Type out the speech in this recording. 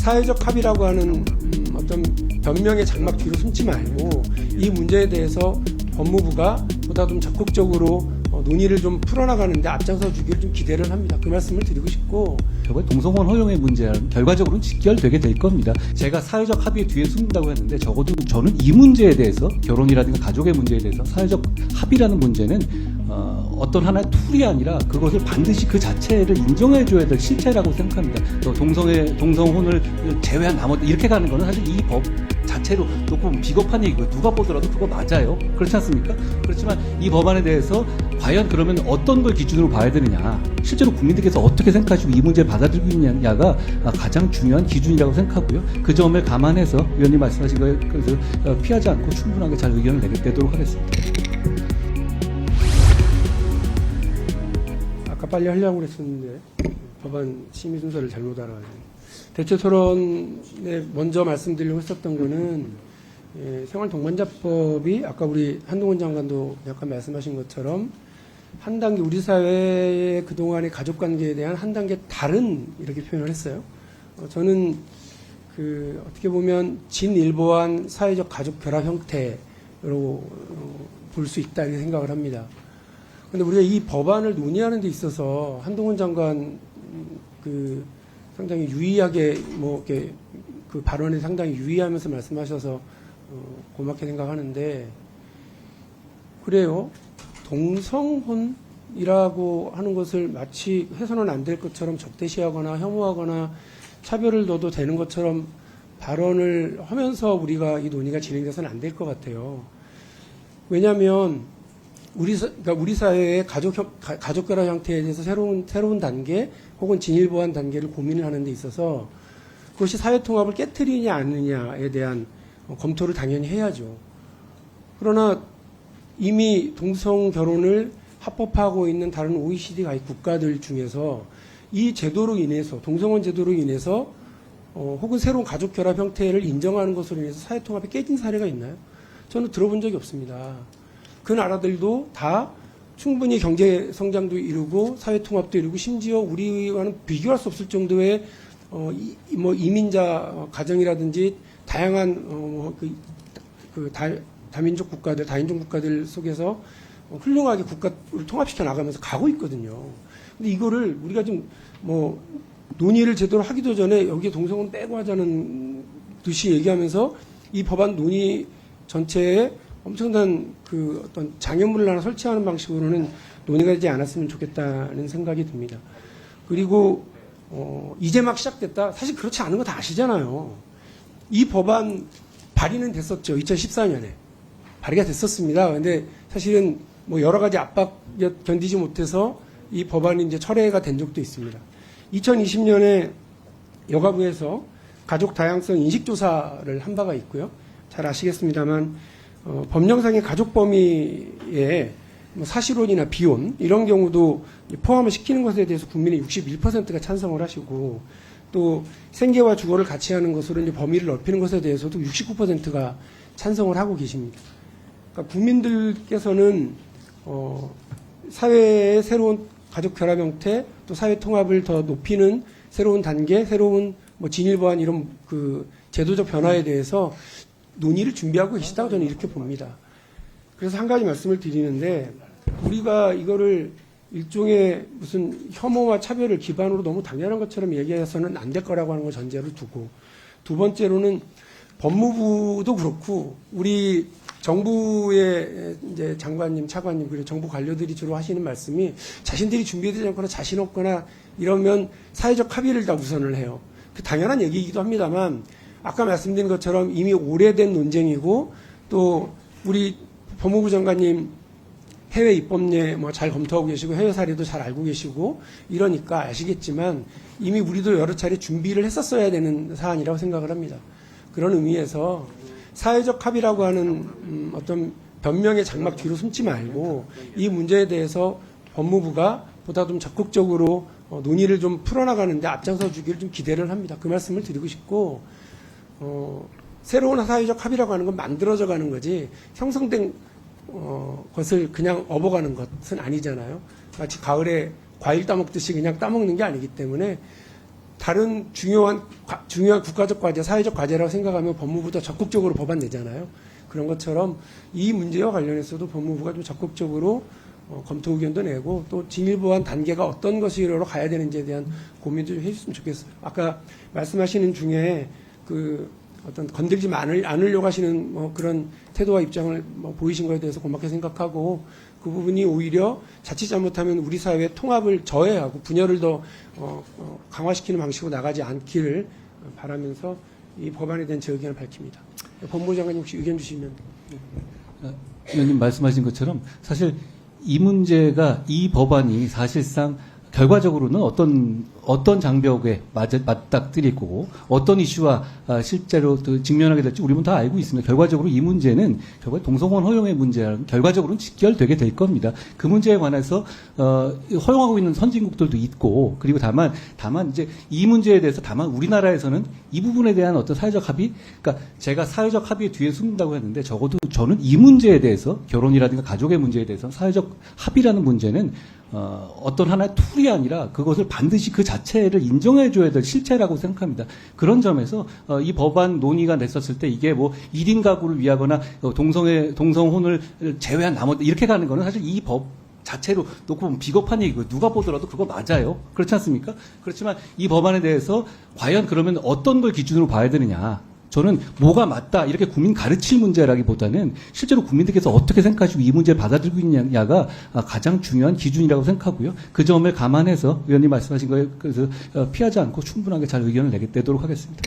사회적 합의라고 하는 어떤 변명의 장막 뒤로 숨지 말고 이 문제에 대해서 법무부가 보다 좀 적극적으로 논의를 좀 풀어나가는데 앞장서 주기를 좀 기대를 합니다. 그 말씀을 드리고 싶고, 결국에 동성혼 허용의 문제는 결과적으로는 직결되게 될 겁니다. 제가 사회적 합의 뒤에 숨는다고 했는데 적어도 저는 이 문제에 대해서, 결혼이라든가 가족의 문제에 대해서 사회적 합의라는 문제는 어떤 하나의 툴이 아니라 그것을 반드시 그 자체를 인정해줘야 될 실체라고 생각합니다. 또 동성혼을 제외한 나머지 이렇게 가는 거는 사실 이 법 자체로 놓고 비겁한 얘기고 누가 보더라도 그거 맞아요. 그렇지 않습니까? 그렇지만 이 법안에 대해서 과연 그러면 어떤 걸 기준으로 봐야 되느냐, 실제로 국민들께서 어떻게 생각하시고 이 문제를 받아들이고 있느냐가 가장 중요한 기준이라고 생각하고요. 그 점을 감안해서 위원님 말씀하신 거에 그래서 피하지 않고 충분하게 잘 의견을 내도록 하겠습니다. 아까 빨리 하려고 그랬었는데 법안 심의 순서를 잘못 알아가지고, 대체 토론에 먼저 말씀드리려고 했었던 거는 생활동반자법이 아까 우리 한동훈 장관도 약간 말씀하신 것처럼 한 단계 우리 사회의 그동안의 가족관계에 대한 한 단계 다른 이렇게 표현을 했어요. 저는 어떻게 보면 진일보한 사회적 가족 결합 형태로 볼 수 있다 이렇게 생각을 합니다. 그런데 우리가 이 법안을 논의하는 데 있어서 한동훈 장관 상당히 유의하게 이렇게 그 발언에 상당히 유의하면서 말씀하셔서 고맙게 생각하는데, 그래요. 동성혼이라고 하는 것을 마치 해서는 안 될 것처럼 적대시하거나 혐오하거나 차별을 둬도 되는 것처럼 발언을 하면서 우리가 이 논의가 진행돼서는 안 될 것 같아요. 왜냐하면 우리 사회의 가족 결합 형태에 대해서 새로운 단계 혹은 진일보한 단계를 고민을 하는 데 있어서 그것이 사회통합을 깨트리냐 아니냐에 대한 검토를 당연히 해야죠. 그러나 이미 동성 결혼을 합법화하고 있는 다른 OECD 가입 국가들 중에서 이 제도로 인해서, 동성혼 제도로 인해서 혹은 새로운 가족 결합 형태를 인정하는 것으로 인해서 사회통합이 깨진 사례가 있나요? 저는 들어본 적이 없습니다. 그 나라들도 다 충분히 경제 성장도 이루고 사회 통합도 이루고 심지어 우리와는 비교할 수 없을 정도의 이민자 가정이라든지 다양한 다민족 국가들, 다인종 국가들 속에서 훌륭하게 국가를 통합시켜 나가면서 가고 있거든요. 근데 이거를 우리가 좀 논의를 제대로 하기도 전에 여기에 동성혼 빼고 하자는 듯이 얘기하면서 이 법안 논의 전체에 엄청난 어떤 장애물을 하나 설치하는 방식으로는 논의가 되지 않았으면 좋겠다는 생각이 듭니다. 그리고 이제 막 시작됐다. 사실 그렇지 않은 거 다 아시잖아요. 이 법안 발의는 됐었죠. 2014년에 발의가 됐었습니다. 근데 사실은 여러 가지 압박 견디지 못해서 이 법안이 이제 철회가 된 적도 있습니다. 2020년에 여가부에서 가족 다양성 인식조사를 한 바가 있고요. 잘 아시겠습니다만 법령상의 가족 범위에 사실혼이나 비혼 이런 경우도 포함을 시키는 것에 대해서 국민의 61%가 찬성을 하시고, 또 생계와 주거를 같이 하는 것으로 이제 범위를 넓히는 것에 대해서도 69%가 찬성을 하고 계십니다. 그러니까 국민들께서는 사회의 새로운 가족 결합 형태, 또 사회 통합을 더 높이는 새로운 단계, 새로운 진일보한 이런 제도적 변화에 대해서 논의를 준비하고 계시다고 저는 이렇게 봅니다. 그래서 한 가지 말씀을 드리는데, 우리가 이거를 일종의 무슨 혐오와 차별을 기반으로 너무 당연한 것처럼 얘기해서는 안 될 거라고 하는 걸 전제로 두고, 두 번째로는 법무부도 그렇고 우리 정부의 이제 장관님, 차관님, 그리고 정부 관료들이 주로 하시는 말씀이 자신들이 준비되지 않거나 자신 없거나 이러면 사회적 합의를 다 우선을 해요. 그 당연한 얘기이기도 합니다만, 아까 말씀드린 것처럼 이미 오래된 논쟁이고, 또 우리 법무부 장관님 해외 입법례 잘 검토하고 계시고 해외 사례도 잘 알고 계시고 이러니까 아시겠지만 이미 우리도 여러 차례 준비를 했었어야 되는 사안이라고 생각을 합니다. 그런 의미에서 사회적 합의라고 하는 어떤 변명의 장막 뒤로 숨지 말고 이 문제에 대해서 법무부가 보다 좀 적극적으로 논의를 좀 풀어나가는데 앞장서 주기를 좀 기대를 합니다. 그 말씀을 드리고 싶고, 새로운 사회적 합의라고 하는 건 만들어져 가는 거지 형성된 것을 그냥 업어가는 것은 아니잖아요. 마치 가을에 과일 따먹듯이 그냥 따먹는 게 아니기 때문에 다른 중요한 국가적 과제, 사회적 과제라고 생각하면 법무부도 적극적으로 법안 내잖아요. 그런 것처럼 이 문제와 관련해서도 법무부가 좀 적극적으로 검토 의견도 내고 또 진일 보완 단계가 어떤 것으로 가야 되는지에 대한 고민도 좀 해줬으면 좋겠어요. 아까 말씀하시는 중에 그 어떤 건들지 않으려고 하시는 뭐 그런 태도와 입장을 뭐 보이신 것에 대해서 고맙게 생각하고 그 부분이 오히려 자칫 잘못하면 우리 사회의 통합을 저해하고 분열을 더 강화시키는 방식으로 나가지 않기를 바라면서 이 법안에 대한 제 의견을 밝힙니다. 법무부 장관님 혹시 의견 주시면. 의원님 말씀하신 것처럼 사실 이 문제가 이 법안이 사실상 결과적으로는 어떤 장벽에 맞닥뜨릴 거고 어떤 이슈와 실제로 또 직면하게 될지 우리는 다 알고 있습니다. 결과적으로 이 문제는 결국 동성혼 허용의 문제랑 결과적으로는 직결되게 될 겁니다. 그 문제에 관해서 허용하고 있는 선진국들도 있고 그리고 다만 이제 이 문제에 대해서 다만 우리나라에서는 이 부분에 대한 어떤 사회적 합의, 그러니까 제가 사회적 합의의 뒤에 숨는다고 했는데 적어도 저는 이 문제에 대해서 결혼이라든가 가족의 문제에 대해서 사회적 합의라는 문제는 어떤 하나의 툴이 아니라 그것을 반드시 그 자체를 인정해줘야 될 실체라고 생각합니다. 그런 점에서 이 법안 논의가 냈었을 때 이게 뭐 1인 가구를 위하거나 동성혼을 제외한 나머지 이렇게 가는 거는 사실 이 법 자체로 놓고 보면 비겁한 얘기고 누가 보더라도 그거 맞아요. 그렇지 않습니까? 그렇지만 이 법안에 대해서 과연 그러면 어떤 걸 기준으로 봐야 되느냐. 저는 뭐가 맞다 이렇게 국민 가르칠 문제라기보다는 실제로 국민들께서 어떻게 생각하시고 이 문제를 받아들이고 있느냐가 가장 중요한 기준이라고 생각하고요. 그 점을 감안해서 의원님 말씀하신 거에 그래서 피하지 않고 충분하게 잘 의견을 내도록 하겠습니다.